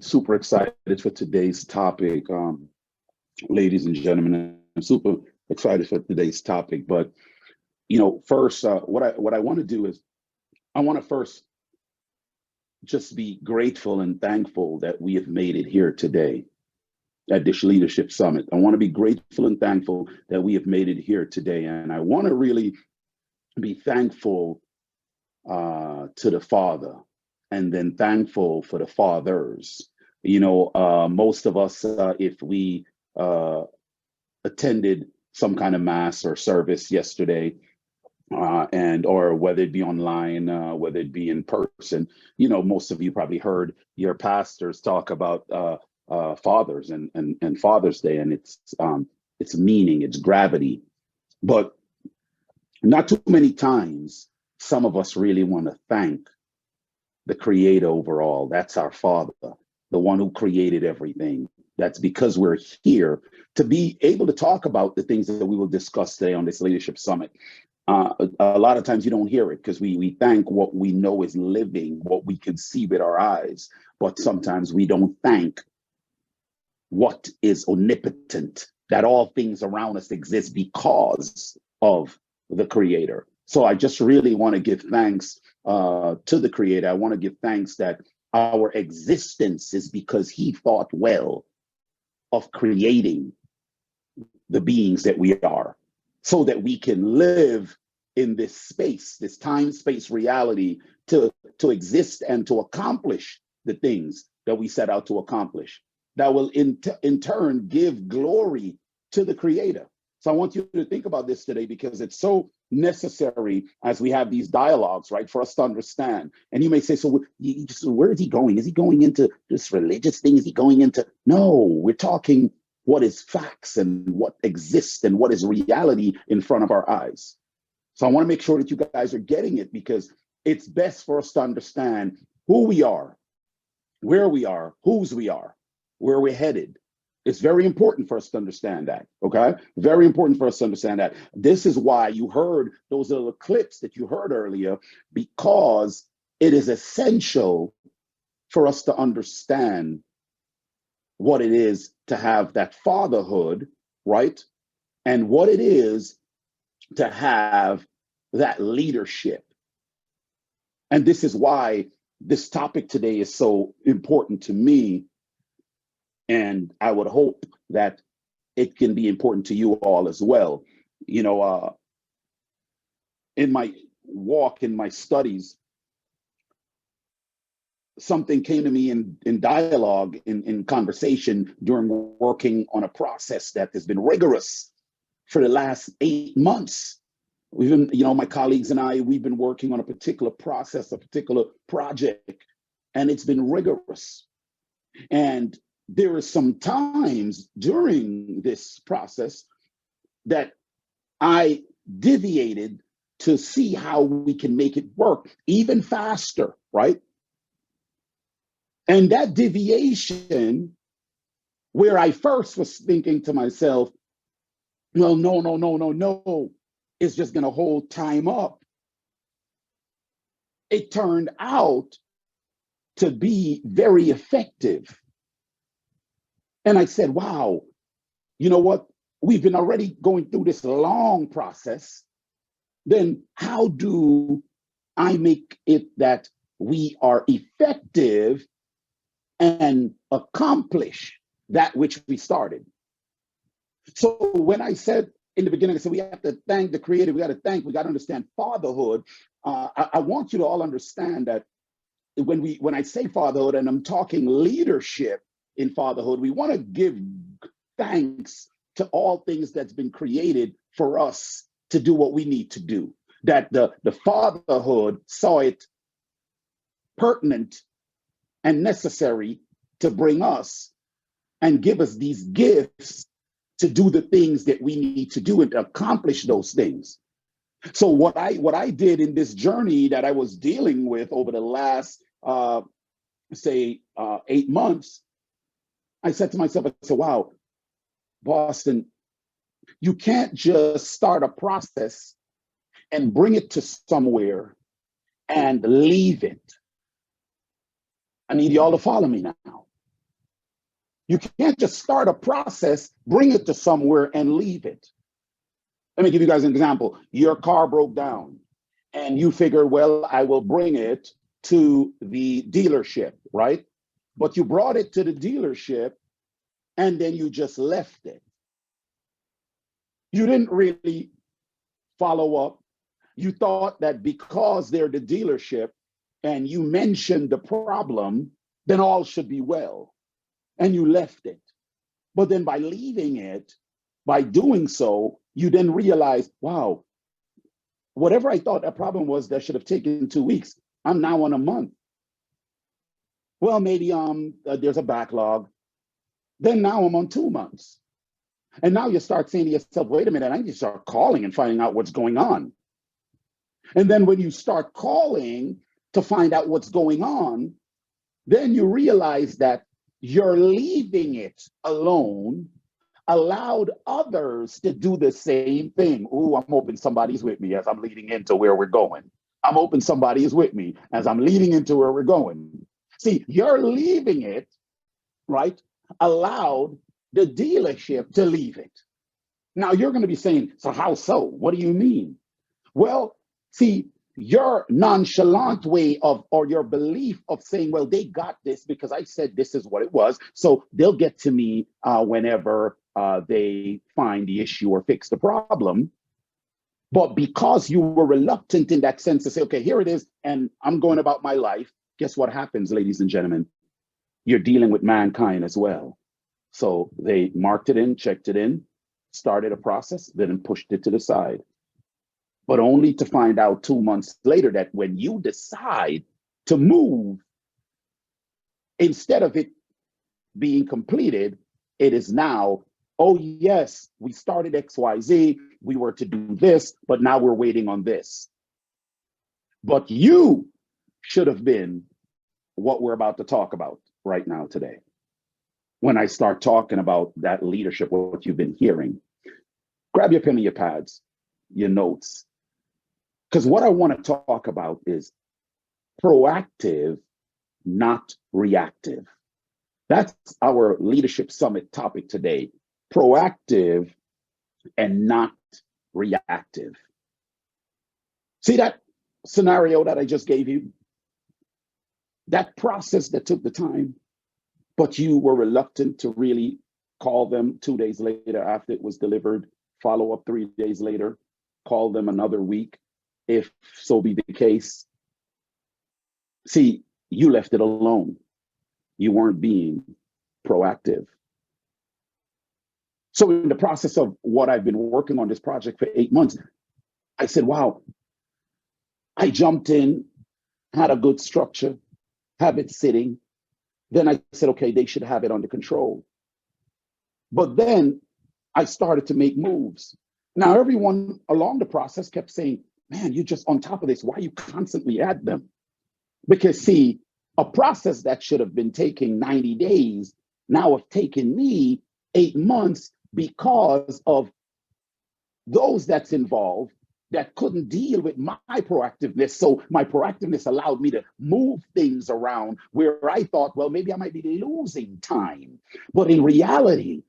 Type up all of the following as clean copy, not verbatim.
Super excited for today's topic, ladies and gentlemen. I'm super excited for today's topic. But first, what I want to do is I want to first just be grateful and thankful that we have made it here today at this leadership summit. I want to be grateful and thankful that we have made it here today, and I want to really be thankful to the Father, and then thankful for the fathers. Most of us, if we attended some kind of mass or service yesterday, and or whether it be online, whether it be in person, most of you probably heard your pastors talk about fathers and Father's Day, and its meaning, its gravity. But not too many times, some of us really want to thank the Creator overall. That's our Father, the one who created everything. That's because we're here to be able to talk about the things that we will discuss today on this leadership summit. A lot of times you don't hear it because we thank what we know is living, what we can see with our eyes, but sometimes we don't thank what is omnipotent, that all things around us exist because of the Creator. So I just really want to give thanks to the Creator. I want to give thanks that our existence is because He thought well of creating the beings that we are, so that we can live in this space, this time-space reality, to exist and to accomplish the things that we set out to accomplish, that will in turn give glory to the Creator. So I want you to think about this today, because it's so necessary as we have these dialogues, right, for us to understand. And you may say, so where is he going? Is he going into this religious thing? Is he going into? No, we're talking what is facts and what exists and what is reality in front of our eyes. So I want to make sure that you guys are getting it, because it's best for us to understand who we are, where we are, whose we are, where we're headed. It's very important for us to understand that, okay? Very important for us to understand that. This is why you heard those little clips that you heard earlier, because it is essential for us to understand what it is to have that fatherhood, right? And what it is to have that leadership. And this is why this topic today is so important to me. And I would hope that it can be important to you all as well. In my walk, in my studies, something came to me in dialogue, in conversation during working on a process that has been rigorous for the last 8 months. We've been, my colleagues and I, we've been working on a particular process, a particular project, and it's been rigorous. And there are some times during this process that I deviated to see how we can make it work even faster, right? And that deviation, where I first was thinking to myself, well, no, it's just going to hold time up. It turned out to be very effective. And I said, wow, you know what? We've been already going through this long process. Then how do I make it that we are effective and accomplish that which we started? So when I said in the beginning, I said we have to thank the Creator, we got to understand fatherhood. I want you to all understand that when I say fatherhood, and I'm talking leadership in fatherhood, we want to give thanks to all things that's been created for us to do what we need to do. That the fatherhood saw it pertinent and necessary to bring us and give us these gifts to do the things that we need to do and to accomplish those things. So what I did in this journey that I was dealing with over the last 8 months, I said to myself, I said, wow, Boston, you can't just start a process and bring it to somewhere and leave it. I need y'all to follow me now. You can't just start a process, bring it to somewhere, and leave it. Let me give you guys an example. Your car broke down, and you figure, well, I will bring it to the dealership, right? But you brought it to the dealership, and then you just left it. You didn't really follow up. You thought that because they're the dealership and you mentioned the problem, then all should be well. And you left it. But then by leaving it, by doing so, you then realize, wow, whatever I thought a problem was that should have taken 2 weeks, I'm now on a month. Well, maybe there's a backlog. Then now I'm on 2 months. And now you start saying to yourself, wait a minute, I need to start calling and finding out what's going on. And then when you start calling to find out what's going on, then you realize that you're leaving it alone allowed others to do the same thing. Ooh, I'm hoping somebody's with me as I'm leading into where we're going. I'm hoping somebody is with me as I'm leading into where we're going. See, you're leaving it, right? Allowed the dealership to leave it. Now you're going to be saying, so how so? What do you mean? Well, see, your nonchalant way of, or your belief of saying, well, they got this because I said this is what it was, so they'll get to me whenever they find the issue or fix the problem. But because you were reluctant in that sense to say, okay, here it is, and I'm going about my life, guess what happens, ladies and gentlemen? You're dealing with mankind as well. So they marked it in, checked it in, started a process, then pushed it to the side. But only to find out 2 months later that when you decide to move, instead of it being completed, it is now, oh yes, we started XYZ, we were to do this, but now we're waiting on this. But you should have been what we're about to talk about right now today. When I start talking about that leadership, what you've been hearing, grab your pen and your pads, your notes. Because what I want to talk about is proactive, not reactive. That's our leadership summit topic today. Proactive and not reactive. See that scenario that I just gave you? That process that took the time, but you were reluctant to really call them 2 days later after it was delivered, follow up 3 days later, call them another week, if so be the case. See, you left it alone. You weren't being proactive. So in the process of what I've been working on this project for 8 months, I said, wow, I jumped in, had a good structure, have it sitting. Then I said, okay, they should have it under control. But then I started to make moves. Now, everyone along the process kept saying, man, you're just on top of this. Why you constantly add them? Because see, a process that should have been taking 90 days now have taken me 8 months because of those that's involved that couldn't deal with my proactiveness. So my proactiveness allowed me to move things around where I thought, well, maybe I might be losing time. But in reality,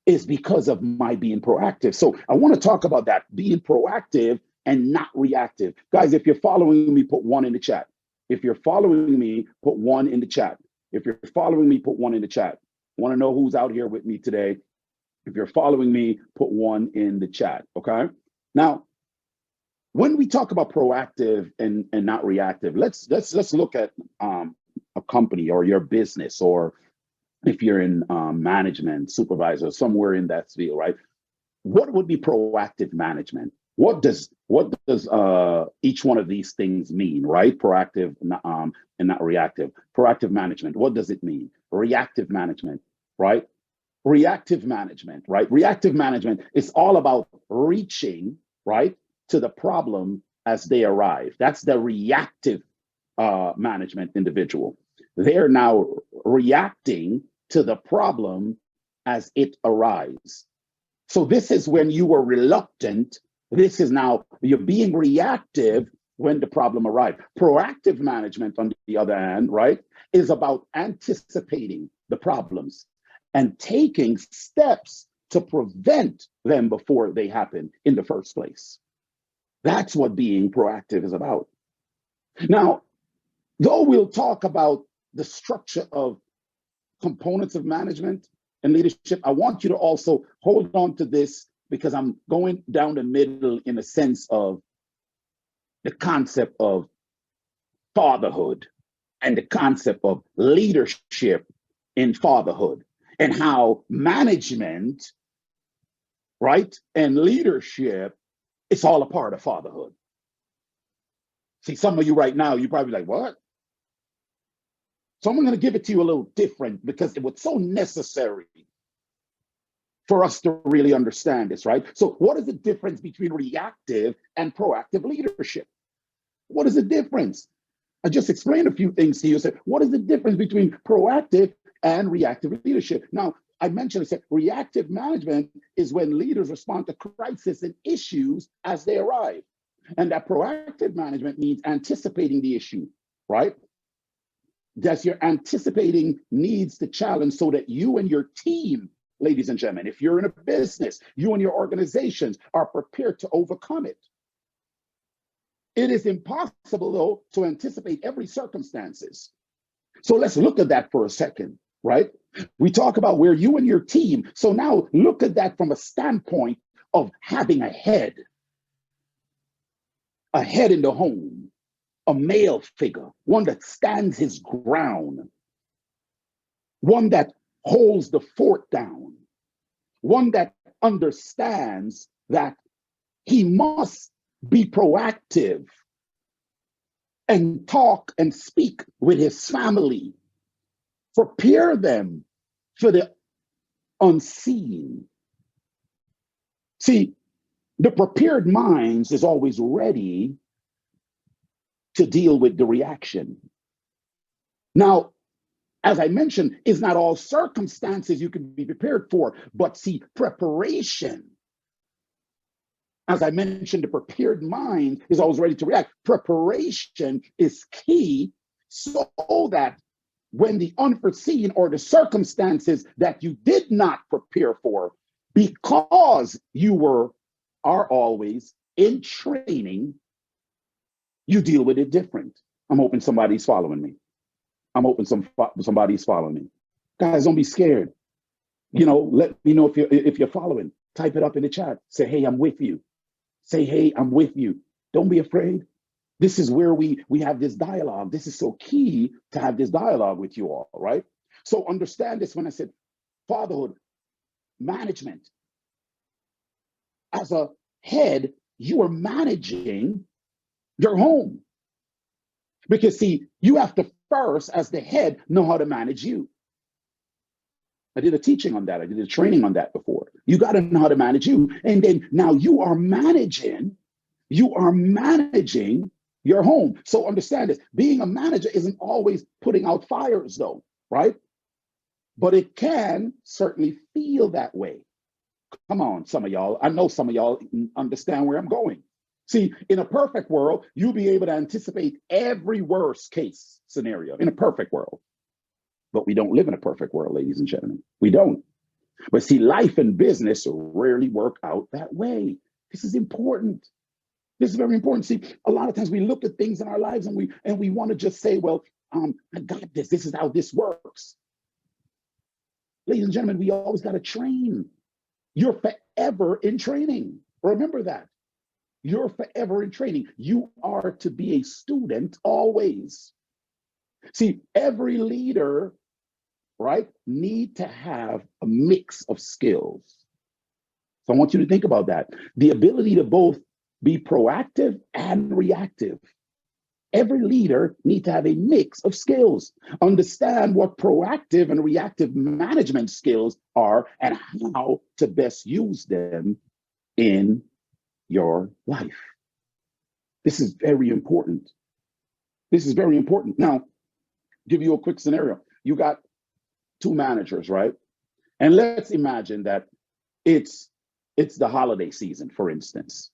it's because of my being proactive. So I want to talk about that, being proactive and not reactive. Guys, if you're following me, put 1 in the chat. If you're following me, put 1 in the chat. If you're following me, put 1 in the chat. I want to know who's out here with me today. If you're following me, put 1 in the chat, okay? Now, when we talk about proactive and not reactive, let's look at a company or your business, or if you're in management, supervisor, somewhere in that field, right? What would be proactive management? What does each one of these things mean, right? Proactive and not reactive. Proactive management, what does it mean? Reactive management, right? Reactive management, right? Reactive management is all about reaching, right, to the problem as they arrive. That's the reactive management individual. They're now reacting to the problem as it arrives. So this is when you were reluctant. This is now you're being reactive when the problem arrived. Proactive management, on the other hand, right, is about anticipating the problems and taking steps to prevent them before they happen in the first place. That's what being proactive is about. Now, though we'll talk about the structure of components of management and leadership, I want you to also hold on to this, because I'm going down the middle in a sense of the concept of fatherhood and the concept of leadership in fatherhood, and how management, right, and leadership, it's all a part of fatherhood. See, some of you right now, you're probably like, what? So I'm going to give it to you a little different, because it was so necessary for us to really understand this, right? So what is the difference between reactive and proactive leadership? What is the difference? I just explained a few things to you. Said, what is the difference between proactive and reactive leadership? Now, I mentioned, I said, reactive management is when leaders respond to crisis and issues as they arrive. And that proactive management means anticipating the issue, right? That's you're anticipating needs to challenge, so that you and your team, ladies and gentlemen, if you're in a business, you and your organizations are prepared to overcome it. It is impossible, though, to anticipate every circumstances. So let's look at that for a second, right? We talk about where you and your team. So now look at that from a standpoint of having a head in the home, a male figure, one that stands his ground, one that holds the fort down, one that understands that he must be proactive and talk and speak with his family, prepare them for the unseen. See, the prepared minds is always ready to deal with the reaction. Now, as I mentioned, it's not all circumstances you can be prepared for, but see, preparation, as I mentioned, the prepared mind is always ready to react. Preparation is key, so that when the unforeseen or the circumstances that you did not prepare for, because you are always in training, you deal with it different. I'm hoping somebody's following me. I'm hoping somebody's following me. Guys, don't be scared. Let me know if you're following. Type it up in the chat. Say, hey, I'm with you. Say, hey, I'm with you. Don't be afraid. This is where we have this dialogue. This is so key to have this dialogue with you all, right? So understand this when I said fatherhood, management. As a head, you are managing your home. Because see, you have to first, as the head, know how to manage you. I did a teaching on that. I did a training on that before. You got to know how to manage you. And then now you are managing your home. So understand this. Being a manager isn't always putting out fires, though, right? But it can certainly feel that way. Come on, some of y'all. I know some of y'all understand where I'm going. See, in a perfect world, you'll be able to anticipate every worst case scenario in a perfect world. But we don't live in a perfect world, ladies and gentlemen. We don't. But see, life and business rarely work out that way. This is important. This is very important. See, a lot of times we look at things in our lives and we want to just say, well, I got this. This is how this works. Ladies and gentlemen, we always got to train. You're forever in training. Remember that. You're forever in training. You are to be a student always. See, every leader, right, need to have a mix of skills. So I want you to think about that. The ability to both be proactive and reactive. Every leader need to have a mix of skills. Understand what proactive and reactive management skills are and how to best use them in your life. This is very important. This is very important. Now, give you a quick scenario. You got two managers, right? And let's imagine that it's the holiday season, for instance.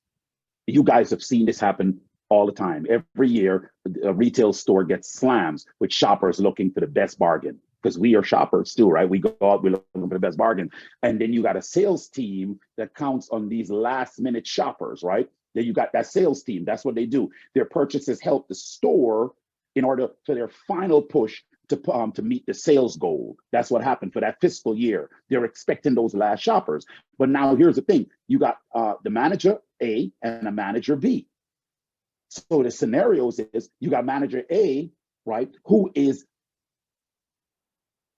You guys have seen this happen all the time. Every year, a retail store gets slammed with shoppers looking for the best bargain. because we are shoppers too, right? We go out, we're looking for the best bargain. And then you got a sales team that counts on these last minute shoppers, right? Then you got that sales team. That's what they do. Their purchases help the store in order for their final push to meet the sales goal. That's what happened for that fiscal year. They're expecting those last shoppers. But now here's the thing. You got the manager A and a manager B. So the scenarios is you got manager A, right, who is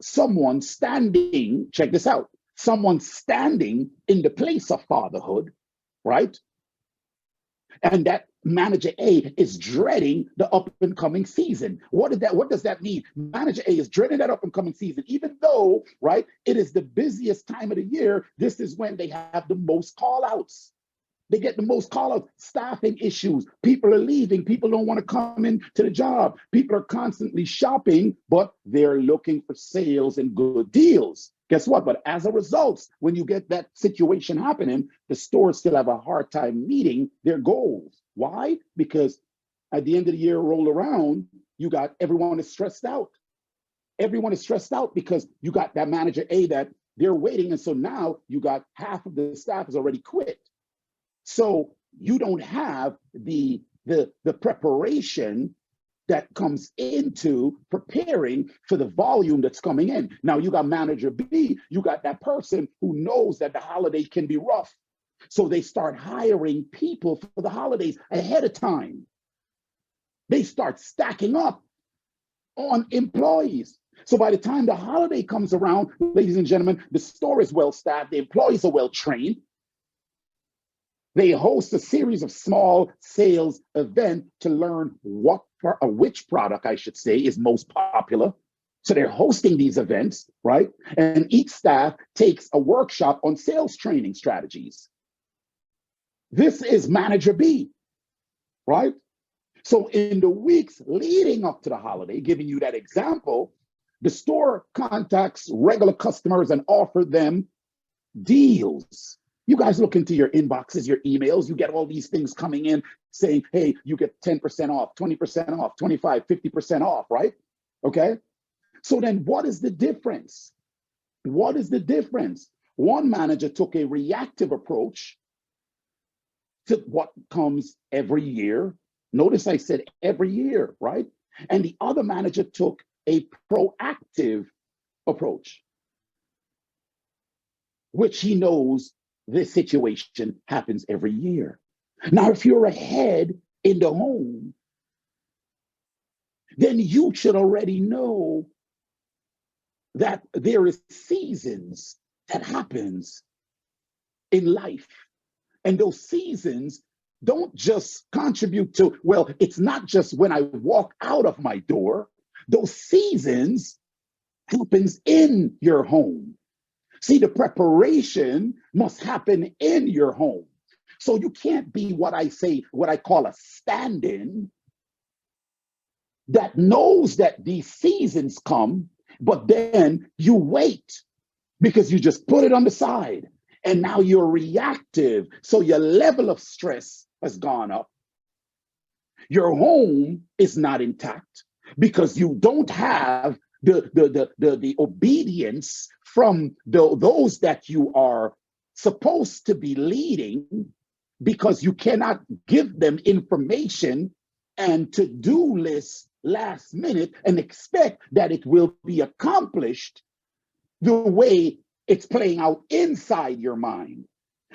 someone standing, check this out, someone standing in the place of fatherhood, right? And that manager A is dreading the up and coming season. What does that mean? Manager A is dreading that up and coming season, even though, right, it is the busiest time of the year. This is when they have the most call outs. They get the most call outs, staffing issues. People are leaving. People don't want to come into the job. People are constantly shopping, but they're looking for sales and good deals. Guess what? But as a result, when you get that situation happening, the stores still have a hard time meeting their goals. Why? Because at the end of the year roll around, you got everyone is stressed out. Everyone is stressed out because you got that manager A that they're waiting. And so now you got half of the staff has already quit. So you don't have the preparation that comes into preparing for the volume that's coming in. Now you got manager B, you got that person who knows that the holiday can be rough. So they start hiring people for the holidays ahead of time. They start stacking up on employees. So by the time the holiday comes around, ladies and gentlemen, the store is well staffed, the employees are well trained. They host a series of small sales events to learn which product, I should say, is most popular. So they're hosting these events, right? And each staff takes a workshop on sales training strategies. This is manager B, right? So in the weeks leading up to the holiday, giving you that example, the store contacts regular customers and offer them deals. You guys look into your inboxes, your emails, you get all these things coming in saying, hey, you get 10% off, 20% off, 25, 50% off, right? Okay. So then what is the difference? What is the difference? One manager took a reactive approach to what comes every year. Notice I said every year, right? And the other manager took a proactive approach, which he knows this situation happens every year. Now, if you're ahead in the home, then you should already know that there is seasons that happens in life. And those seasons don't just contribute to, well, it's not just when I walk out of my door. Those seasons happens in your home. See, the preparation must happen in your home. So you can't be what I call a stand-in that knows that these seasons come, but then you wait because you just put it on the side and now you're reactive. So your level of stress has gone up. Your home is not intact because you don't have the obedience from those that you are supposed to be leading, because you cannot give them information and to-do lists last minute and expect that it will be accomplished the way it's playing out inside your mind.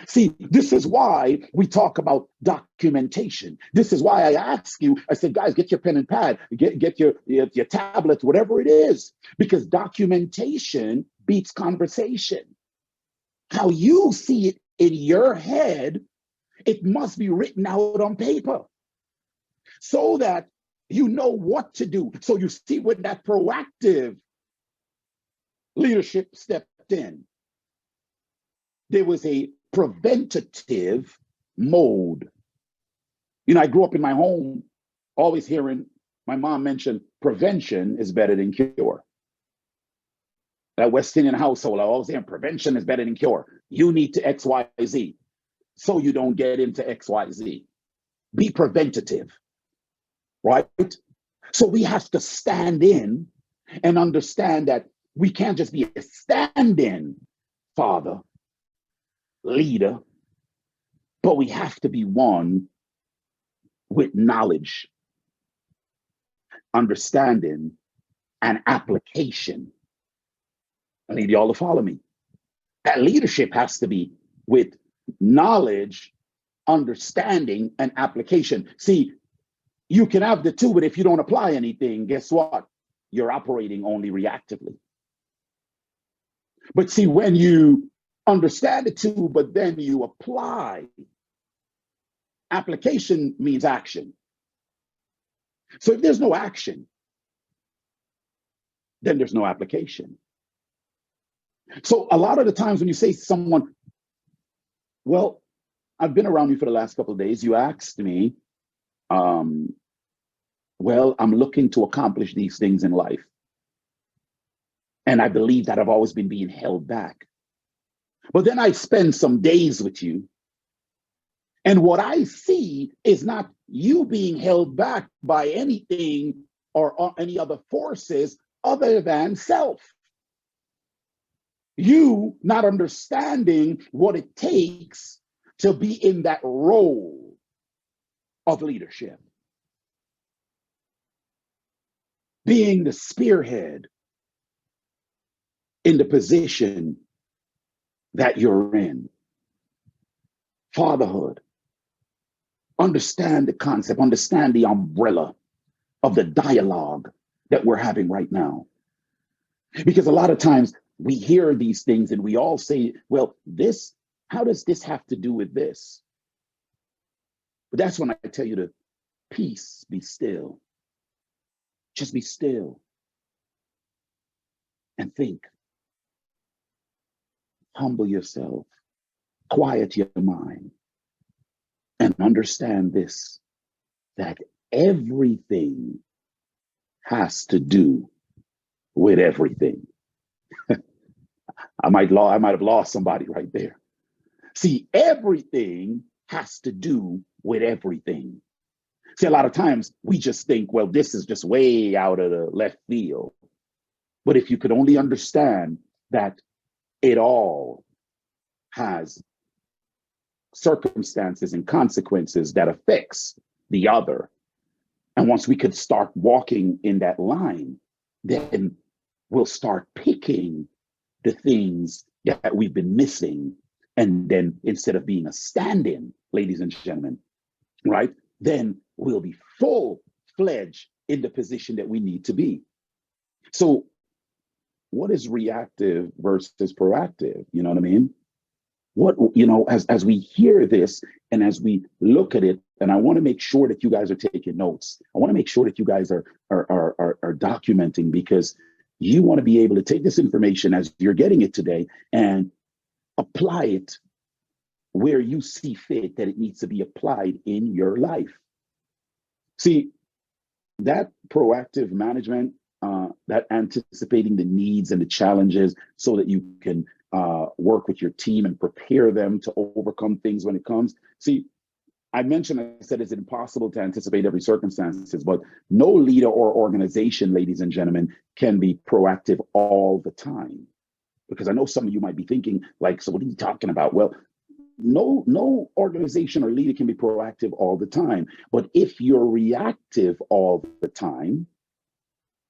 See, this is why we talk about documentation. This is why I ask you, I said, guys, get your pen and pad, get your tablet, whatever it is, because documentation beats conversation. How you see it in your head, it must be written out on paper so that you know what to do. So you see when that proactive leadership stepped in, there was a preventative mode. You know, I grew up in my home always hearing my mom mention prevention is better than cure. That West Indian household, I always hear prevention is better than cure. You need to X, Y, Z so you don't get into X, Y, Z. Be preventative, right? So we have to stand in and understand that We can't just be a stand-in father, leader, but we have to be one with knowledge, understanding, and application. I need y'all to follow me. That leadership has to be with knowledge, understanding, and application. See, you can have the two, but if you don't apply anything, guess what? You're operating only reactively. But see, when you understand the two, but then you apply, application means action. So if there's no action, then there's no application. So a lot of the times when you say to someone, well, I've been around you for the last couple of days, you asked me, well, I'm looking to accomplish these things in life. And I believe that I've always been being held back. But then I spend some days with you. And what I see is not you being held back by anything or any other forces other than self. You not understanding what it takes to be in that role of leadership. Being the spearhead in the position that you're in. Fatherhood. Understand the concept, understand the umbrella of the dialogue that we're having right now. Because a lot of times we hear these things and we all say, well, this, how does this have to do with this? But that's when I tell you to peace, be still. Just be still and think. Humble yourself, quiet your mind, and understand this, that everything has to do with everything. I might have lost somebody right there. See, everything has to do with everything. See, a lot of times we just think, well, this is just way out of the left field. But if you could only understand that it all has circumstances and consequences that affects the other. And once we could start walking in that line, then we'll start picking the things that we've been missing. And then instead of being a stand-in, ladies and gentlemen, right, then we'll be full-fledged in the position that we need to be. So what is reactive versus proactive? You know what I mean? What, you know, as we hear this and as we look at it, and I want to make sure that you guys are taking notes. I want to make sure that you guys are documenting, because you want to be able to take this information as you're getting it today and apply it where you see fit that it needs to be applied in your life. See, that proactive management, that anticipating the needs and the challenges so that you can work with your team and prepare them to overcome things when it comes. See, I said it's impossible to anticipate every circumstances, but no leader or organization, ladies and gentlemen, can be proactive all the time. Because I know some of you might be thinking, like, so what are you talking about? Well, no organization or leader can be proactive all the time. But if you're reactive all the time,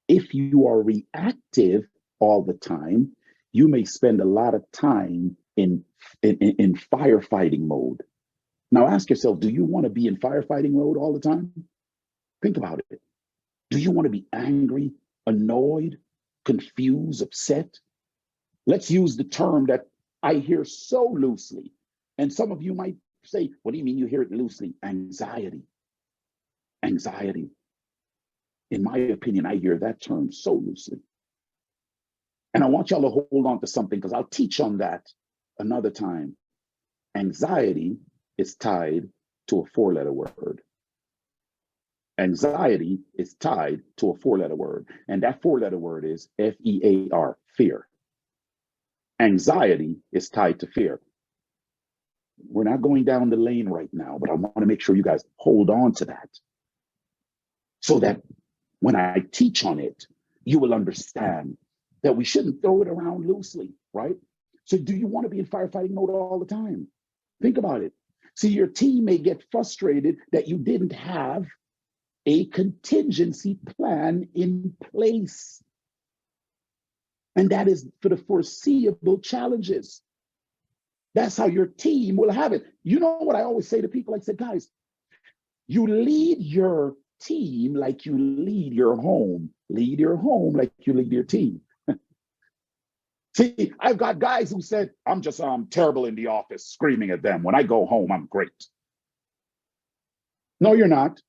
if you are reactive all the time, you may spend a lot of time in firefighting mode. Now ask yourself, do you want to be in firefighting mode all the time? Think about it. Do you want to be angry, annoyed, confused, upset? Let's use the term that I hear so loosely. And some of you might say, what do you mean you hear it loosely? Anxiety. Anxiety. In my opinion, I hear that term so loosely. And I want y'all to hold on to something, because I'll teach on that another time. Anxiety is tied to a four-letter word. Anxiety is tied to a four-letter word. And that four-letter word is F-E-A-R, fear. Anxiety is tied to fear. We're not going down the lane right now, but I want to make sure you guys hold on to that, so that when I teach on it, you will understand that we shouldn't throw it around loosely, right? So do you want to be in firefighting mode all the time? Think about it. See, your team may get frustrated that you didn't have a contingency plan in place. And that is for the foreseeable challenges. That's how your team will have it. You know what I always say to people? I said, guys, you lead your team like you lead your home. Lead your home like you lead your team. See, I've got guys who said, I'm just terrible in the office, screaming at them. When I go home, I'm great. No, you're not.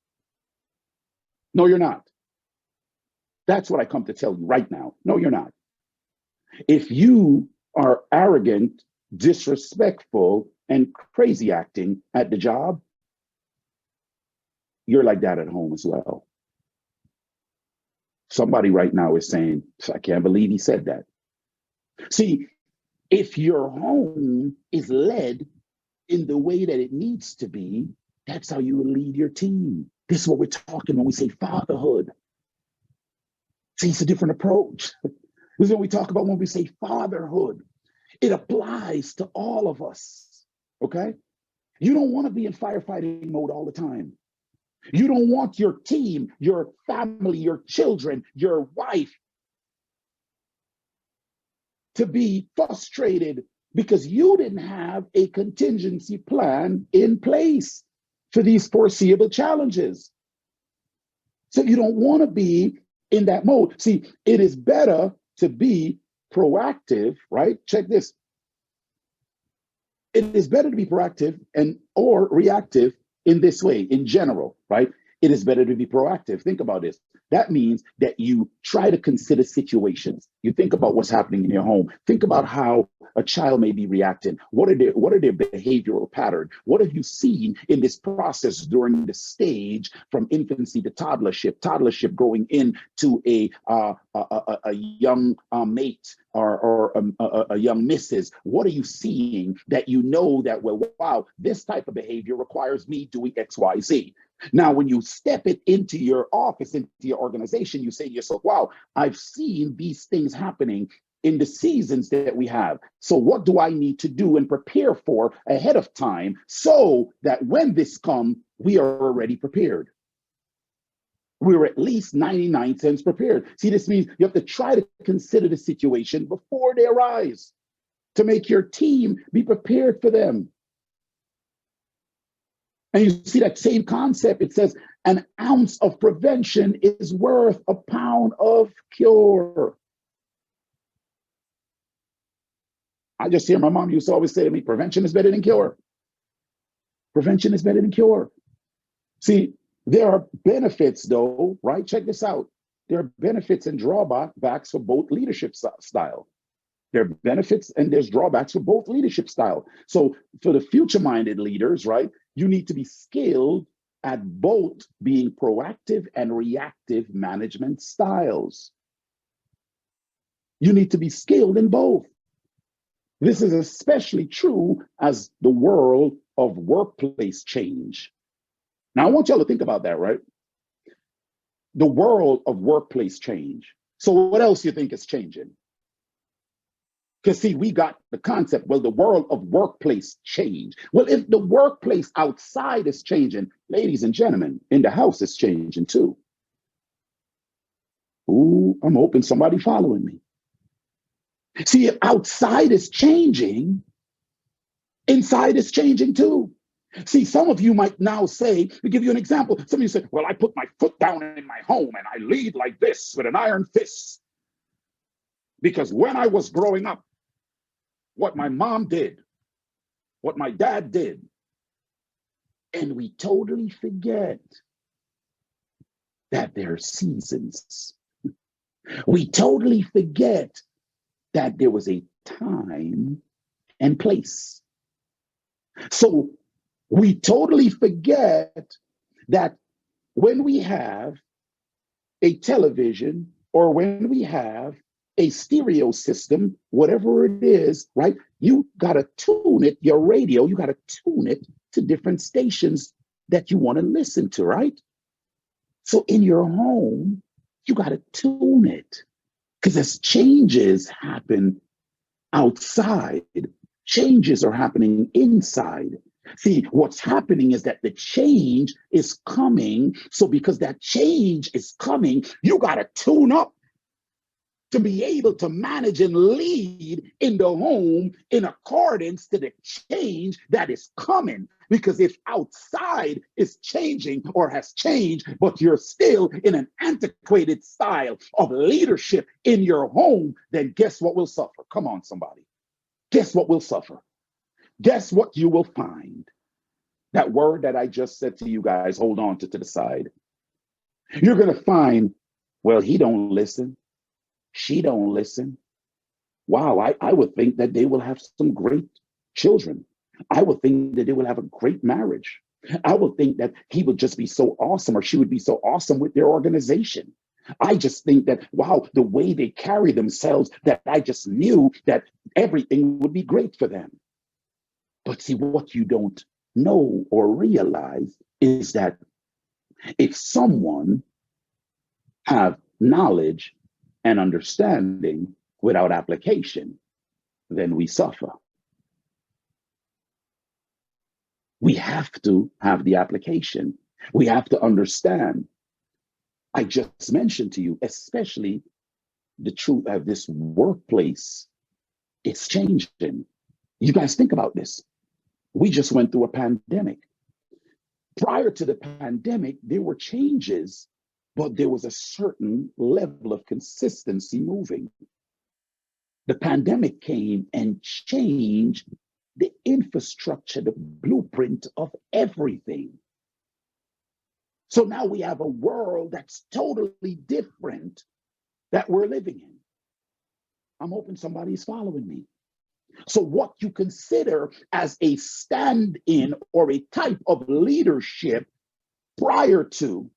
No, you're not. That's what I come to tell you right now. No, you're not. If you are arrogant, disrespectful, and crazy acting at the job, you're like that at home as well. Somebody right now is saying, I can't believe he said that. See, if your home is led in the way that it needs to be, that's how you will lead your team. This is what we're talking when we say fatherhood. See, it's a different approach. This is what we talk about when we say fatherhood. It applies to all of us, okay? You don't want to be in firefighting mode all the time. You don't want your team, your family, your children, your wife to be frustrated because you didn't have a contingency plan in place for these foreseeable challenges. So you don't want to be in that mode. See, it is better to be proactive, right? Check this. It is better to be proactive and or reactive in this way, in general, right? It is better to be proactive. Think about this. That means that you try to consider situations. You think about what's happening in your home. Think about how a child may be reacting. What are their behavioral patterns? What have you seen in this process during the stage from infancy to toddlership growing into a young mate or a young missus? What are you seeing that you know that, well, wow, this type of behavior requires me doing X, Y, Z. Now, when you step it into your office, into your organization, you say to yourself, wow, I've seen these things happening in the seasons that we have. So what do I need to do and prepare for ahead of time so that when this comes, we are already prepared? We're at least 99 cents prepared. See, this means you have to try to consider the situation before they arise to make your team be prepared for them. And you see that same concept. It says an ounce of prevention is worth a pound of cure. I just hear my mom used to always say to me, prevention is better than cure. Prevention is better than cure. See, there are benefits though, right? Check this out. There are benefits and drawbacks for both leadership style. There are benefits and there's drawbacks for both leadership style. So for the future-minded leaders, right, you need to be skilled at both being proactive and reactive management styles. You need to be skilled in both. This is especially true as the world of workplace change. Now, I want y'all to think about that, right? The world of workplace change. So what else do you think is changing? Because see, we got the concept, well, the world of workplace change. Well, if the workplace outside is changing, ladies and gentlemen, in the house is changing too. Ooh, I'm hoping somebody following me. See, if outside is changing, inside is changing too. See, some of you might now say, to give you an example, some of you say, well, I put my foot down in my home and I lead like this with an iron fist. Because when I was growing up, what my mom did, what my dad did, and we totally forget that there are seasons. We totally forget that there was a time and place. So we totally forget that when we have a television or when we have a stereo system, whatever it is, right? You got to tune it, your radio, you got to tune it to different stations that you want to listen to, right? So in your home, you got to tune it. Because as changes happen outside, changes are happening inside. See, what's happening is that the change is coming. So because that change is coming, you got to tune up to be able to manage and lead in the home in accordance to the change that is coming. Because if outside is changing or has changed, but you're still in an antiquated style of leadership in your home, then guess what will suffer? Come on, somebody. Guess what will suffer? Guess what you will find? That word that I just said to you guys, hold on to the side. You're going to find, well, he don't listen. She don't listen. Wow, I would think that they will have some great children. I would think that they will have a great marriage. I would think that he would just be so awesome or she would be so awesome with their organization. I just think that, wow, the way they carry themselves, that I just knew that everything would be great for them. But see, what you don't know or realize is that if someone have knowledge and understanding without application, then we suffer. We have to have the application. We have to understand. I just mentioned to you, especially the truth of this workplace, it's changing. You guys think about this. We just went through a pandemic. Prior to the pandemic, there were changes, but there was a certain level of consistency moving. The pandemic came and changed the infrastructure, the blueprint of everything. So now we have a world that's totally different that we're living in. I'm hoping somebody's following me. So what you consider as a stand-in or a type of leadership prior to,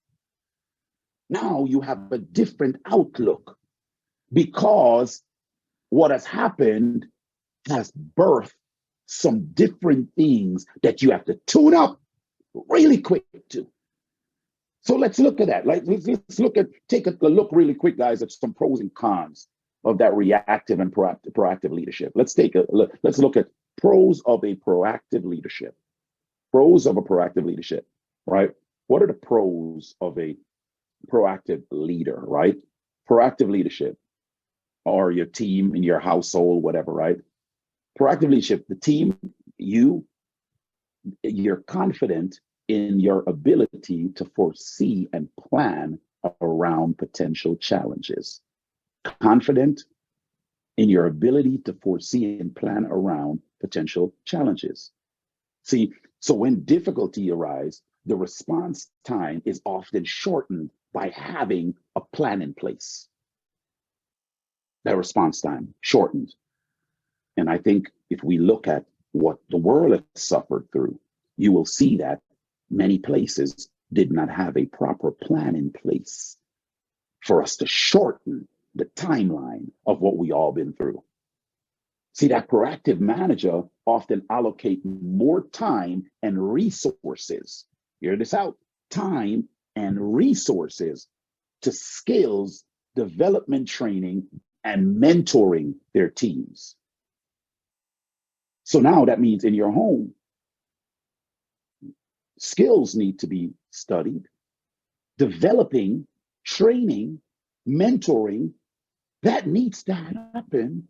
now you have a different outlook because what has happened has birthed some different things that you have to tune up really quick to. So let's look at that. Let's look at, take a look really quick, guys, at some pros and cons of that reactive and proactive leadership. Let's take a look. Let's look at pros of a proactive leadership. Pros of a proactive leadership, right? What are the pros of a proactive leader, right? Proactive leadership, or your team in your household, whatever, right? Proactive leadership, the team, you're confident in your ability to foresee and plan around potential challenges. Confident in your ability to foresee and plan around potential challenges. See, so when difficulty arises, the response time is often shortened by having a plan in place. That response time shortened. And I think if we look at what the world has suffered through, you will see that many places did not have a proper plan in place for us to shorten the timeline of what we all been through. See, that proactive manager often allocate more time and resources. Hear this out, time and resources to skills, development training, and mentoring their teams. So now that means in your home, skills need to be studied, developing, training, mentoring, that needs to happen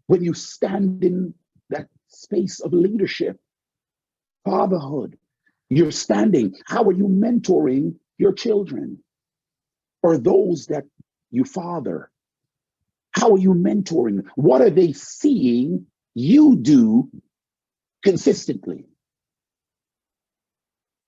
when you stand in that space of leadership. Fatherhood, you're standing. How are you mentoring your children or those that you father? How are you mentoring? What are they seeing you do consistently?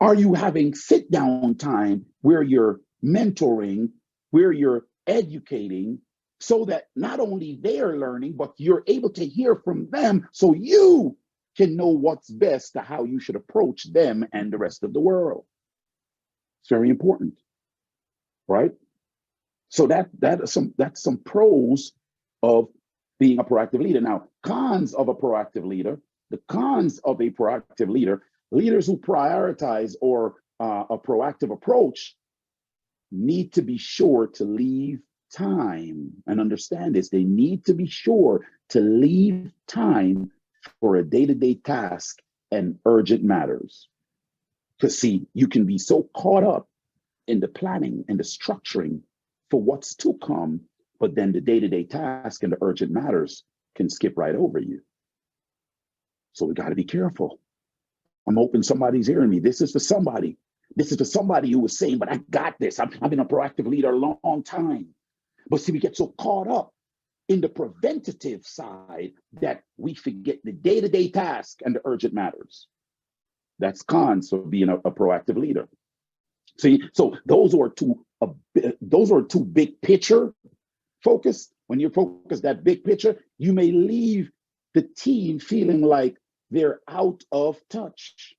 Are you having sit down time where you're mentoring, where you're educating, so that not only they're learning, but you're able to hear from them so you can know what's best to how you should approach them and the rest of the world? It's very important, right? So that's some pros of being a proactive leader. Now, cons of a proactive leader, the cons of a proactive leader, leaders who prioritize or a proactive approach need to be sure to leave time, and understand this, they need to be sure to leave time for a day-to-day task and urgent matters. Because see, you can be so caught up in the planning and the structuring for what's to come, but then the day-to-day task and the urgent matters can skip right over you. So we got to be careful. I'm hoping somebody's hearing me. This is for somebody. This is for somebody who was saying, but I got this. I've been a proactive leader a long time. But see, we get so caught up in the preventative side that we forget the day-to-day task and the urgent matters. That's cons for being a proactive leader. See, so those are two big picture focus. When you focus that big picture, you may leave the team feeling like they're out of touch.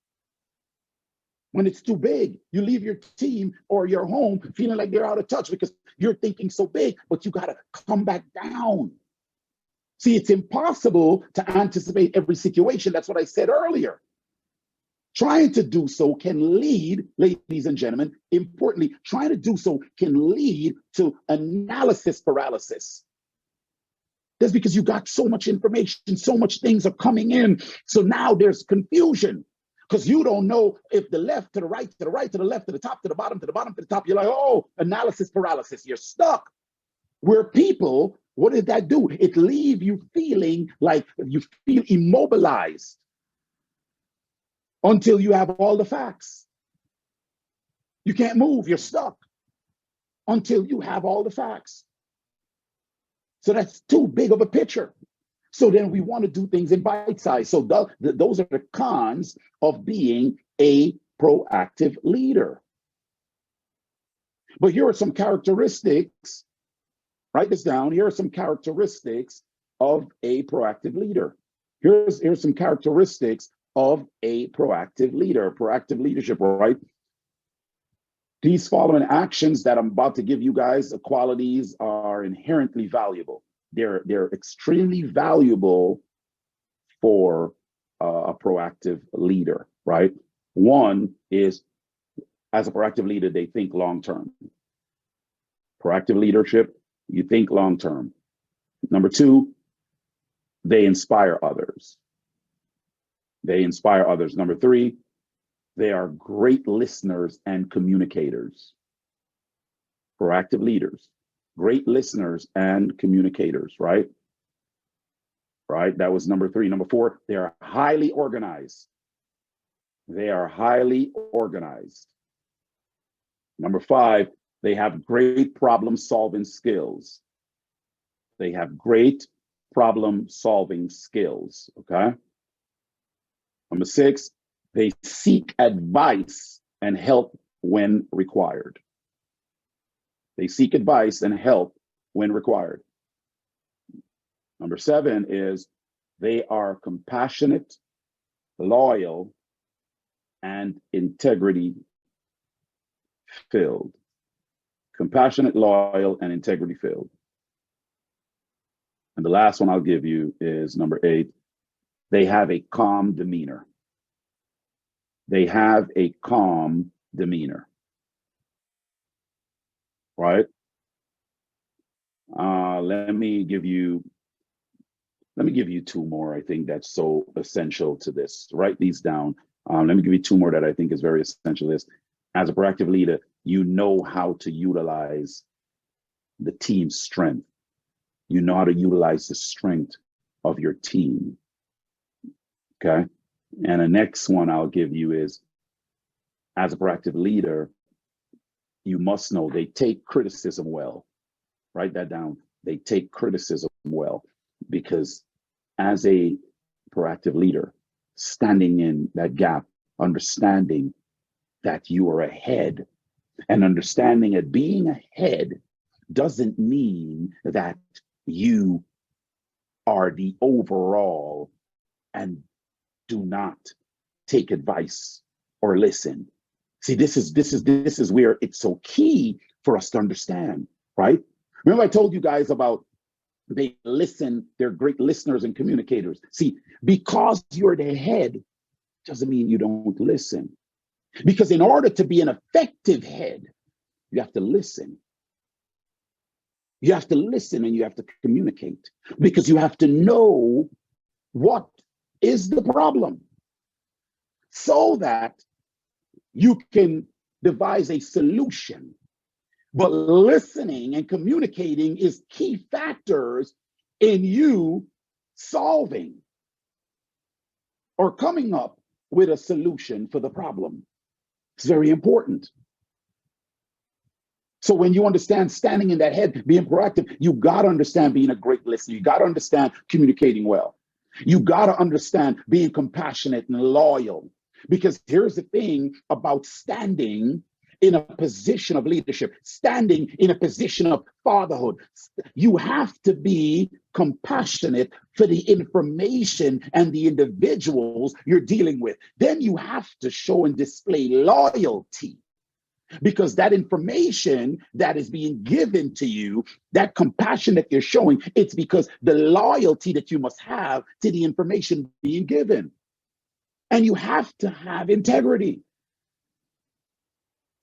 When it's too big, you leave your team or your home feeling like they're out of touch because you're thinking so big, but you got to come back down. See, it's impossible to anticipate every situation. That's what I said earlier. Trying to do so can lead, ladies and gentlemen, importantly, trying to do so can lead to analysis paralysis. That's because you got so much information, so much things are coming in. So now there's confusion because you don't know if the left to the right, to the right, to the left, to the top, to the bottom, to the bottom, to the top. You're like, oh, analysis paralysis. You're stuck. Where people, what did that do? It leaves you feeling like you feel immobilized until you have all the facts. You can't move. You're stuck until you have all the facts. So that's too big of a picture. So then we want to do things in bite size. So those are the cons of being a proactive leader. But here are some characteristics. Write this down. Here are some characteristics of a proactive leader. Here's some characteristics of a proactive leader, proactive leadership, right? These following actions that I'm about to give you guys, the qualities are inherently valuable. They're extremely valuable for a proactive leader, right? One is, as a proactive leader, they think long-term. Proactive leadership, you think long-term. Number two, they inspire others. They inspire others. Number three, they are great listeners and communicators. Proactive leaders, great listeners and communicators, right? Right, that was number three. Number four, they are highly organized. They are highly organized. Number five, they have great problem-solving skills. They have great problem-solving skills, okay? Number six, they seek advice and help when required. They seek advice and help when required. Number seven is they are compassionate, loyal, and integrity filled. Compassionate, loyal, and integrity filled. And the last one I'll give you is number eight. They have a calm demeanor. They have a calm demeanor. Right? Let me give you two more. I think that's so essential to this. Write these down. Let me give you two more that I think is very essential to this. As a proactive leader, you know how to utilize the team's strength. You know how to utilize the strength of your team. Okay. And the next one I'll give you is, as a proactive leader, you must know they take criticism well. Write that down. They take criticism well, because as a proactive leader, standing in that gap, understanding that you are ahead, and understanding that being ahead doesn't mean that you are the overall and do not take advice or listen. See, this is where it's so key for us to understand, right? Remember I told you guys about they listen, they're great listeners and communicators. See, because you're the head doesn't mean you don't listen. Because in order to be an effective head, you have to listen. You have to listen and you have to communicate because you have to know what is the problem so that you can devise a solution. But listening and communicating is key factors in you solving or coming up with a solution for the problem. It's very important. So when you understand standing in that head, being proactive, you got to understand being a great listener. You got to understand communicating well. You got to understand being compassionate and loyal. Because here's the thing about standing in a position of leadership, standing in a position of fatherhood. You have to be compassionate for the information and the individuals you're dealing with. Then you have to show and display loyalty because that information that is being given to you, that compassion that you're showing, it's because the loyalty that you must have to the information being given. And you have to have integrity.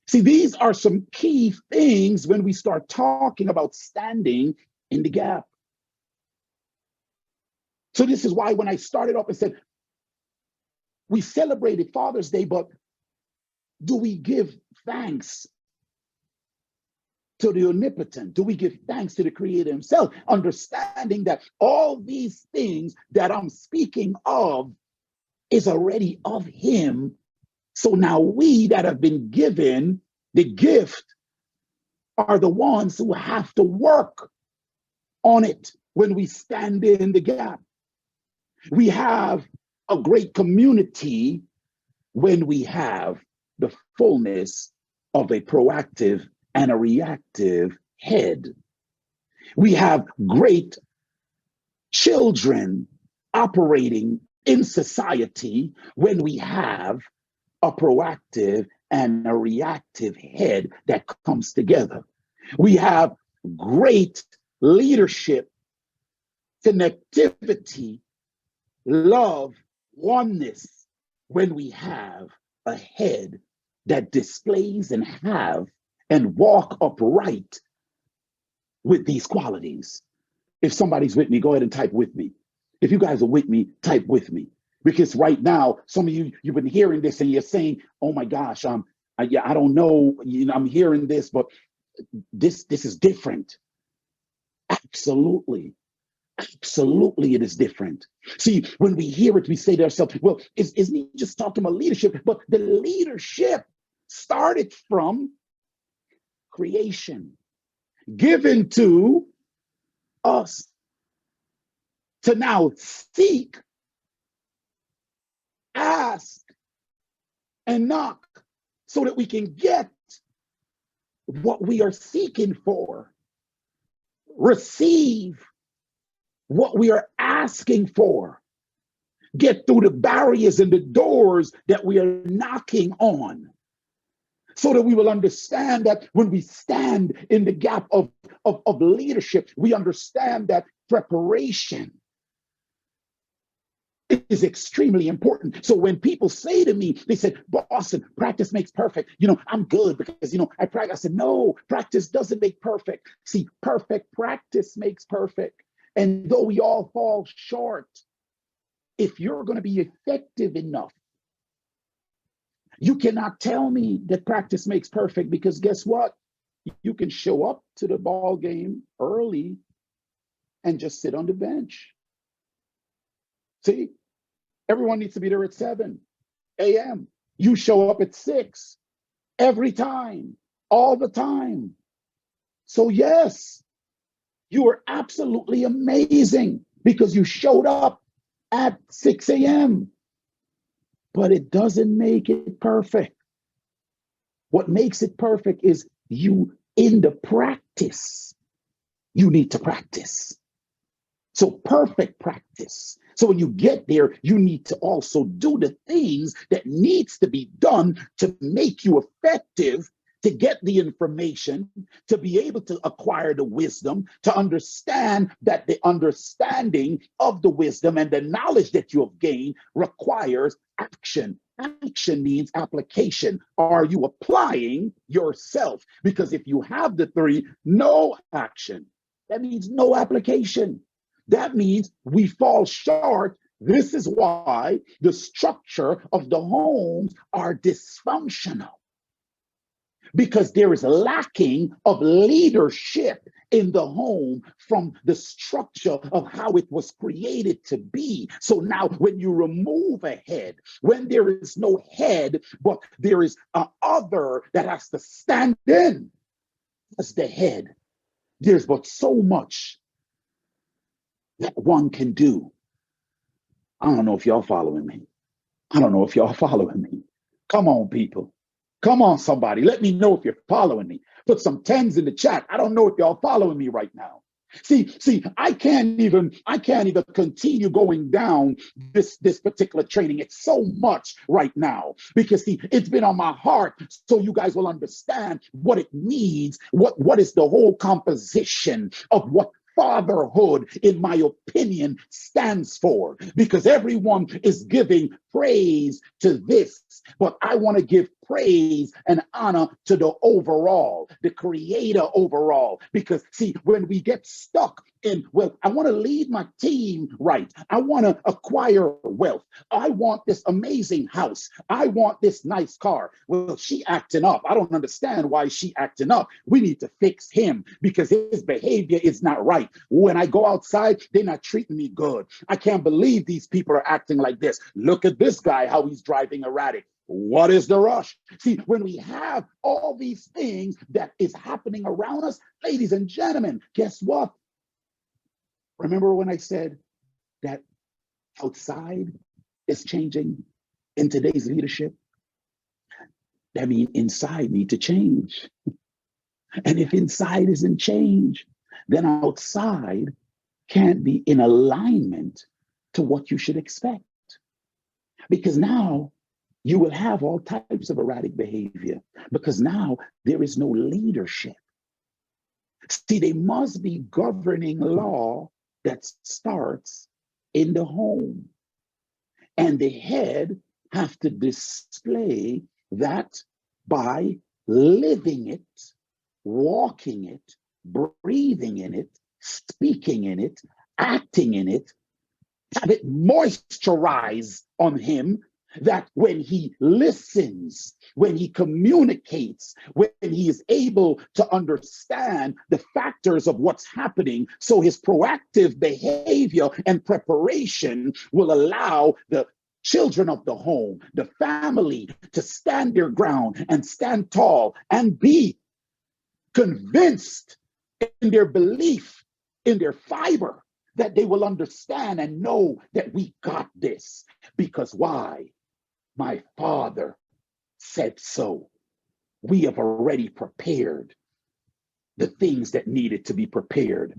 See, these are some key things when we start talking about standing in the gap. So this is why when I started off and said, we celebrated Father's Day, but do we give thanks to the omnipotent? Do we give thanks to the Creator himself? Understanding that all these things that I'm speaking of is already of him. So now we that have been given the gift are the ones who have to work on it when we stand in the gap. We have a great community when we have the fullness of a proactive and a reactive head. We have great children operating in society when we have a proactive and a reactive head that comes together. We have great leadership, connectivity, love, oneness when we have a head that displays and have and walk upright with these qualities. If somebody's with me, go ahead and type with me. If you guys are with me, type with me. Because right now, some of you, you've been hearing this and you're saying, oh my gosh, I don't know, I'm hearing this, but this is different. Absolutely. Absolutely, it is different. See, when we hear it, we say to ourselves, well, isn't he just talking about leadership? But the leadership started from creation, given to us to now seek, ask, and knock so that we can get what we are seeking for, receive what we are asking for, get through the barriers and the doors that we are knocking on, so that we will understand that when we stand in the gap of leadership, we understand that preparation is extremely important. So when people say to me, they said, Boston, practice makes perfect. I'm good because, I practice. I said, no, practice doesn't make perfect. See, perfect practice makes perfect. And though we all fall short, if you're going to be effective enough, you cannot tell me that practice makes perfect, because guess what? You can show up to the ball game early and just sit on the bench. See, everyone needs to be there at 7 a.m. You show up at 6 every time, all the time. So yes, you are absolutely amazing because you showed up at 6 a.m. But it doesn't make it perfect. What makes it perfect is you in the practice. You need to practice. So perfect practice. So when you get there, you need to also do the things that needs to be done to make you effective, to get the information, to be able to acquire the wisdom, to understand that the understanding of the wisdom and the knowledge that you have gained requires action. Action means application. Are you applying yourself? Because if you have the 3, no action. That means no application. That means we fall short. This is why the structure of the homes are dysfunctional, because there is lacking of leadership in the home from the structure of how it was created to be. So now when you remove a head, when there is no head, but there is a other that has to stand in as the head, there's but so much that one can do. I don't know if y'all following me. I don't know if y'all following me. Come on, people. Come on, somebody. Let me know if you're following me. Put some tens in the chat. I don't know if y'all following me right now. See, I can't even continue going down this particular training. It's so much right now because see, it's been on my heart so you guys will understand what it means, what is the whole composition of what fatherhood, in my opinion, stands for, because everyone is giving praise to this, but I want to give praise and honor to the overall, the creator overall, because see, when we get stuck in, well, I want to lead my team right, I want to acquire wealth, I want this amazing house, I want this nice car. Well, she acting up. I don't understand why she acting up. We need to fix him because his behavior is not right. When I go outside, they're not treating me good. I can't believe these people are acting like this. Look at this guy, how he's driving erratic. What is the rush? See, when we have all these things that is happening around us, ladies and gentlemen, guess what? Remember when I said that outside is changing in today's leadership? That means inside need to change. And if inside isn't changed, then outside can't be in alignment to what you should expect. Because now you will have all types of erratic behavior because now there is no leadership. See, there must be governing law that starts in the home. And the head have to display that by living it, walking it, breathing in it, speaking in it, acting in it, have it moisturize on him, that when he listens, when he communicates, when he is able to understand the factors of what's happening, so his proactive behavior and preparation will allow the children of the home, the family, to stand their ground and stand tall and be convinced in their belief, in their fiber, that they will understand and know that we got this. Because why? My Father said so. We have already prepared the things that needed to be prepared.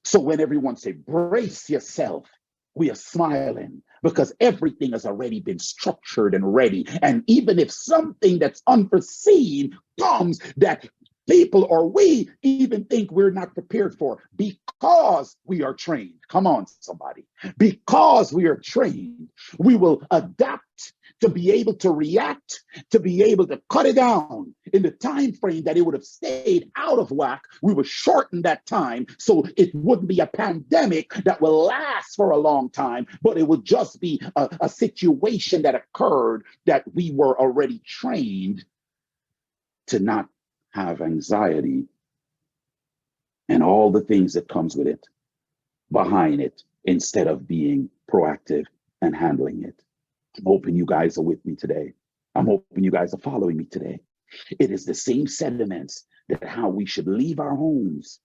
So when everyone say, brace yourself, we are smiling because everything has already been structured and ready. And even if something that's unforeseen comes that people or we even think we're not prepared for, because we are trained. Come on, somebody. Because we are trained, we will adapt to be able to react, to be able to cut it down in the time frame that it would have stayed out of whack. We would shorten that time so it wouldn't be a pandemic that will last for a long time, but it would just be a situation that occurred that we were already trained to not have anxiety and all the things that comes with it behind it, instead of being proactive and handling it. I'm hoping you guys are with me today. I'm hoping you guys are following me today. It is the same sentiments that how we should leave our homes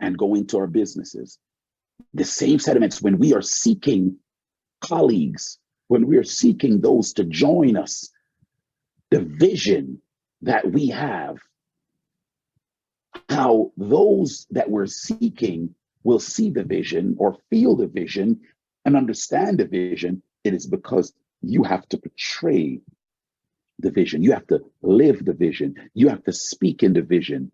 and go into our businesses. The same sentiments when we are seeking colleagues, when we are seeking those to join us, the vision that we have, how those that we're seeking will see the vision or feel the vision and understand the vision. It is because you have to portray the vision. You have to live the vision. You have to speak in the vision.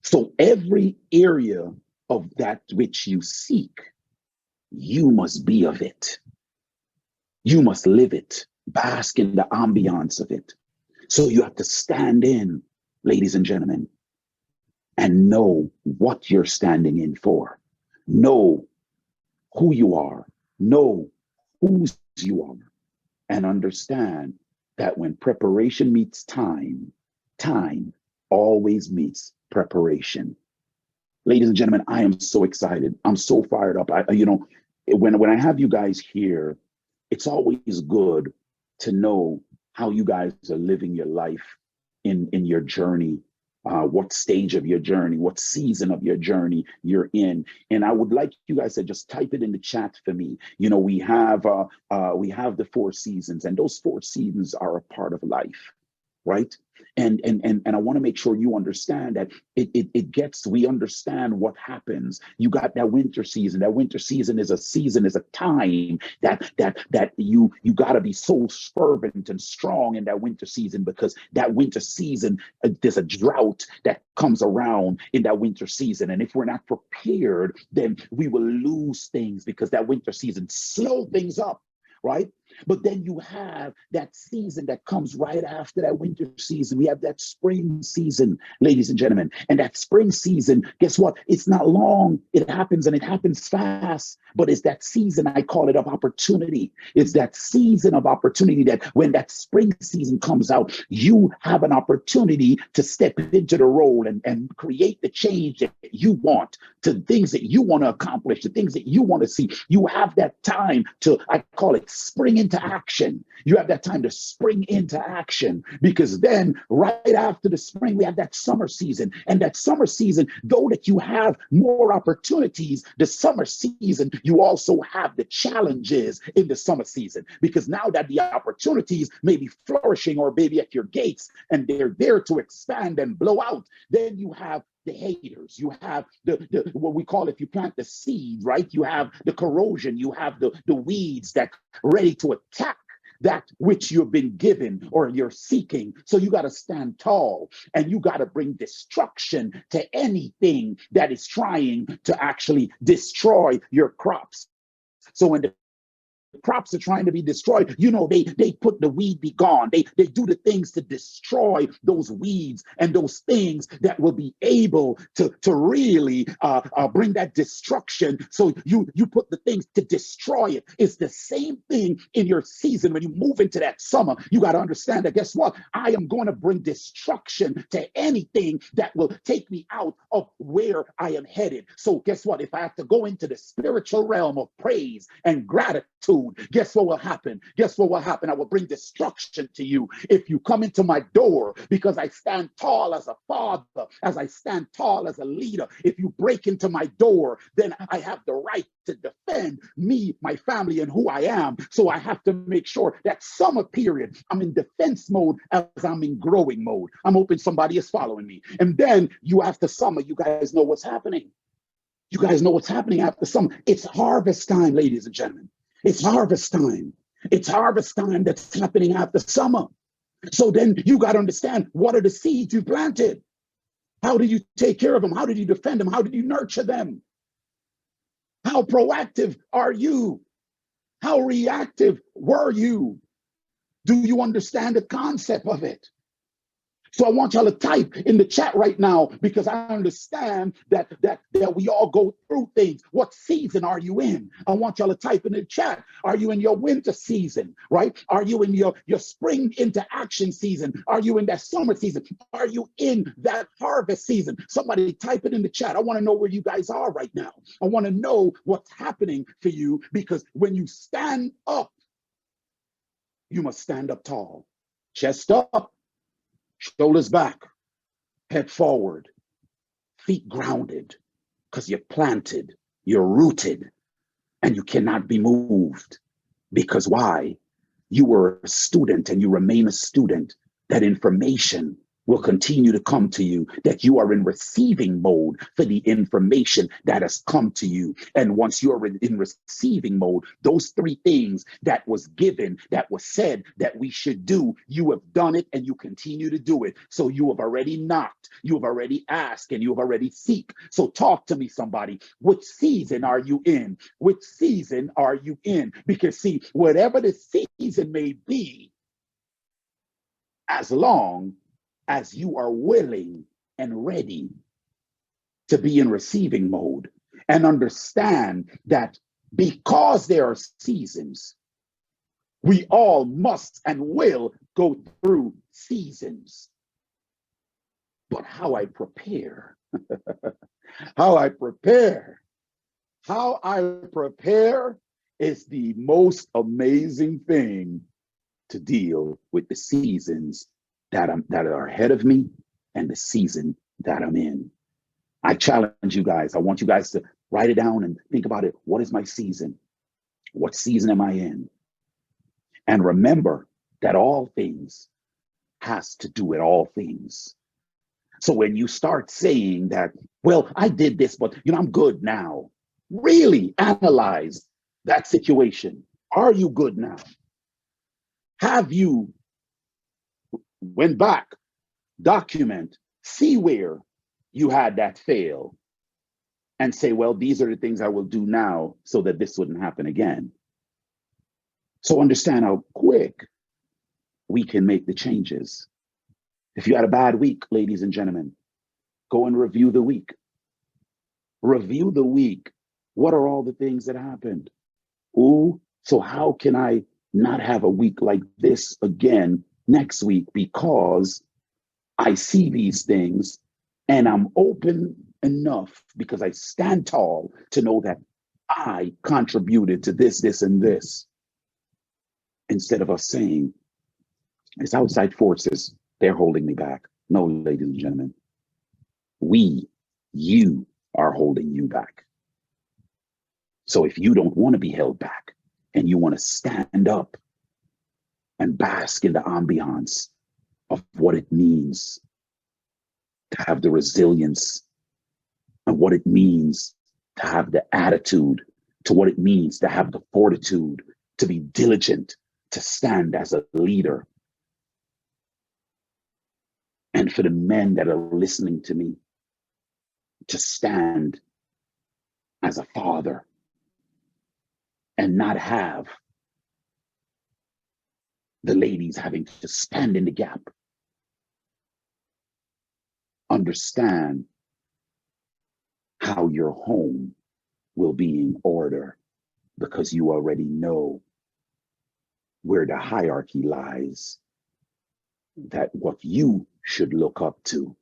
So every area of that which you seek, you must be of it. You must live it, bask in the ambiance of it. So you have to stand in, ladies and gentlemen. and know what you're standing in for. Know who you are. Know whose you are. And understand that when preparation meets time, time always meets preparation. Ladies and gentlemen, I am so excited. I'm so fired up. When I have you guys here, it's always good to know how you guys are living your life in your journey, what stage of your journey, what season of your journey you're in. And I would like you guys to just type it in the chat for me. We have the 4 seasons, and those 4 seasons are a part of life, right? And I want to make sure you understand that we understand what happens. You got that winter season. That winter season is a time that you got to be so fervent and strong in that winter season, because that winter season, there's a drought that comes around in that winter season. And if we're not prepared, then we will lose things, because that winter season slow things up, right? But then you have that season that comes right after that winter season. We have that spring season, ladies and gentlemen. And that spring season, guess what? It's not long. It happens, and it happens fast. But it's that season, I call it, of opportunity. It's that season of opportunity that when that spring season comes out, you have an opportunity to step into the role and create the change that you want, to things that you want to accomplish, the things that you want to see. You have that time to, I call it, spring into action. You have that time to spring into action, because then right after the spring, we have that summer season. And that summer season, though that you have more opportunities, the summer season, you also have the challenges in the summer season, because now that the opportunities may be flourishing or maybe at your gates, and they're there to expand and blow out, then you have the haters, you have the what we call, if you plant the seed, right? You have the corrosion, you have the weeds that ready to attack that which you've been given or you're seeking. So you got to stand tall, and you got to bring destruction to anything that is trying to actually destroy your crops. So when the crops are trying to be destroyed, they put the weed be gone. They do the things to destroy those weeds and those things that will be able to really bring that destruction. So you put the things to destroy it. It's the same thing in your season. When you move into that summer, you got to understand that, guess what? I am going to bring destruction to anything that will take me out of where I am headed. So guess what? If I have to go into the spiritual realm of praise and gratitude, guess what will happen? Guess what will happen? I will bring destruction to you if you come into my door, because I stand tall as a father, as I stand tall as a leader. If you break into my door, then I have the right to defend me, my family, and who I am. So I have to make sure that summer period, I'm in defense mode as I'm in growing mode. I'm hoping somebody is following me. And then you, after summer, you guys know what's happening. You guys know what's happening after summer. It's harvest time, ladies and gentlemen. It's harvest time. It's harvest time that's happening after summer. So then you got to understand, what are the seeds you planted? How did you take care of them? How did you defend them? How did you nurture them? How proactive are you? How reactive were you? Do you understand the concept of it? So I want y'all to type in the chat right now, because I understand that we all go through things. What season are you in? I want y'all to type in the chat. Are you in your winter season, right? Are you in your spring into action season? Are you in that summer season? Are you in that harvest season? Somebody type it in the chat. I want to know where you guys are right now. I want to know what's happening for you, because when you stand up, you must stand up tall. Chest up, shoulders back, head forward, feet grounded, because you're planted, you're rooted, and you cannot be moved. Because why? You were a student and you remain a student. That information will continue to come to you, that you are in receiving mode for the information that has come to you. And once you're in receiving mode, those 3 things that was given, that was said that we should do, you have done it and you continue to do it. So you have already knocked, you have already asked, and you have already seek. So talk to me, somebody. Which season are you in? Which season are you in? Because see, whatever the season may be, as long as you are willing and ready, to be in receiving mode and understand that because there are seasons, we all must and will go through seasons. But how I prepare, how I prepare, how I prepare is the most amazing thing to deal with the seasons that are ahead of me and the season that I'm in. I challenge you guys. I want you guys to write it down and think about it. What is my season? What season am I in? And remember that all things has to do with all things. So when you start saying that, well, I did this, but I'm good now. Really analyze that situation. Are you good now? Have you went back, document, see where you had that fail, and say, well, these are the things I will do now so that this wouldn't happen again. So understand how quick we can make the changes. If you had a bad week, ladies and gentlemen, go and review the week. Review the week. What are all the things that happened? Ooh, so how can I not have a week like this again next week? Because I see these things and I'm open enough because I stand tall to know that I contributed to this, this, and this. Instead of us saying, it's outside forces, they're holding me back. No, ladies and gentlemen, you are holding you back. So if you don't want to be held back and you want to stand up and bask in the ambiance of what it means to have the resilience and what it means to have the attitude, to what it means to have the fortitude, to be diligent, to stand as a leader. And for the men that are listening to me, to stand as a father and not have the ladies having to stand in the gap. Understand how your home will be in order because you already know where the hierarchy lies, that what you should look up to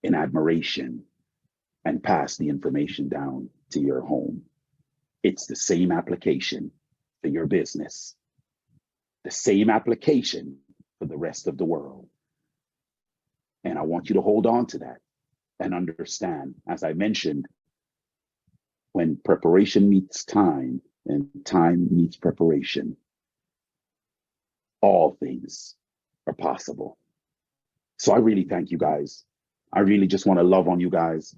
in admiration and pass the information down to your home. It's the same application for your business, the same application for the rest of the world. And I want you to hold on to that and understand, as I mentioned, when preparation meets time and time meets preparation, all things are possible. So I really thank you guys. I really just want to love on you guys.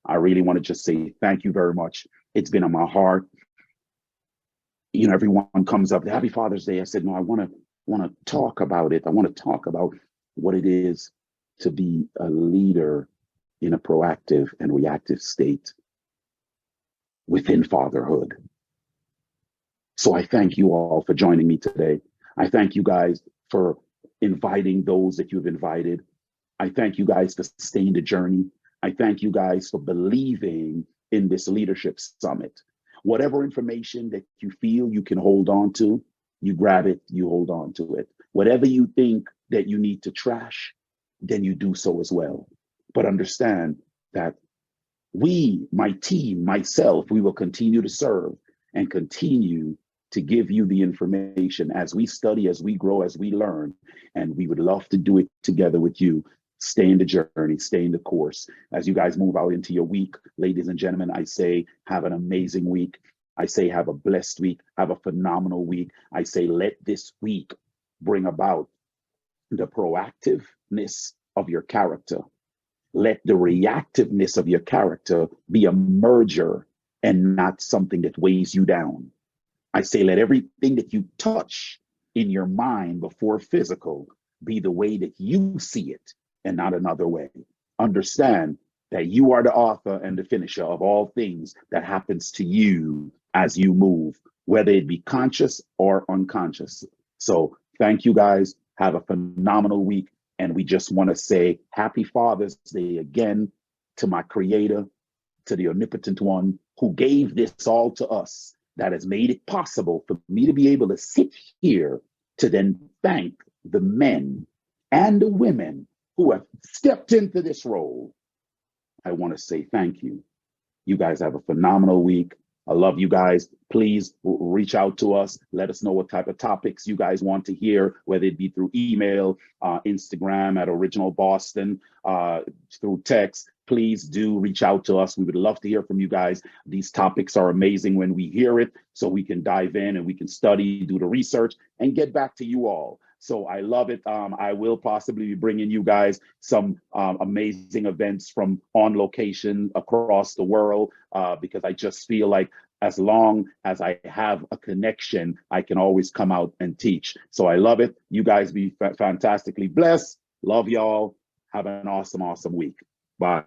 I really want to just say thank you very much. It's been on my heart. Everyone comes up, Happy Father's Day. I said, no, I want to talk about it. I want to talk about what it is to be a leader in a proactive and reactive state within fatherhood. So I thank you all for joining me today. I thank you guys for inviting those that you've invited. I thank you guys for staying the journey. I thank you guys for believing in this leadership summit. Whatever information that you feel you can hold on to, you grab it, you hold on to it. Whatever you think that you need to trash, then you do so as well. But understand that we, my team, myself, we will continue to serve and continue to give you the information as we study, as we grow, as we learn. And we would love to do it together with you. Stay in the journey, stay in the course. As you guys move out into your week, ladies and gentlemen, I say, have an amazing week. I say, have a blessed week, have a phenomenal week. I say, let this week bring about the proactiveness of your character. Let the reactiveness of your character be a merger and not something that weighs you down. I say, let everything that you touch in your mind before physical be the way that you see it and not another way. Understand that you are the author and the finisher of all things that happens to you as you move, whether it be conscious or unconscious. So thank you guys. Have a phenomenal week. And we just want to say happy Father's Day again to my creator, to the omnipotent one who gave this all to us, that has made it possible for me to be able to sit here to then thank the men and the women who have stepped into this role. I want to say thank you. You guys have a phenomenal week. I love you guys. Please reach out to us. Let us know what type of topics you guys want to hear, whether it be through email, Instagram at Original Boston, through text. Please do reach out to us. We would love to hear from you guys. These topics are amazing when we hear it, so we can dive in and we can study, do the research, and get back to you all. So I love it. I will possibly be bringing you guys some amazing events from on location across the world, because I just feel like as long as I have a connection, I can always come out and teach. So I love it. You guys be fantastically blessed. Love y'all. Have an awesome, awesome week. Bye.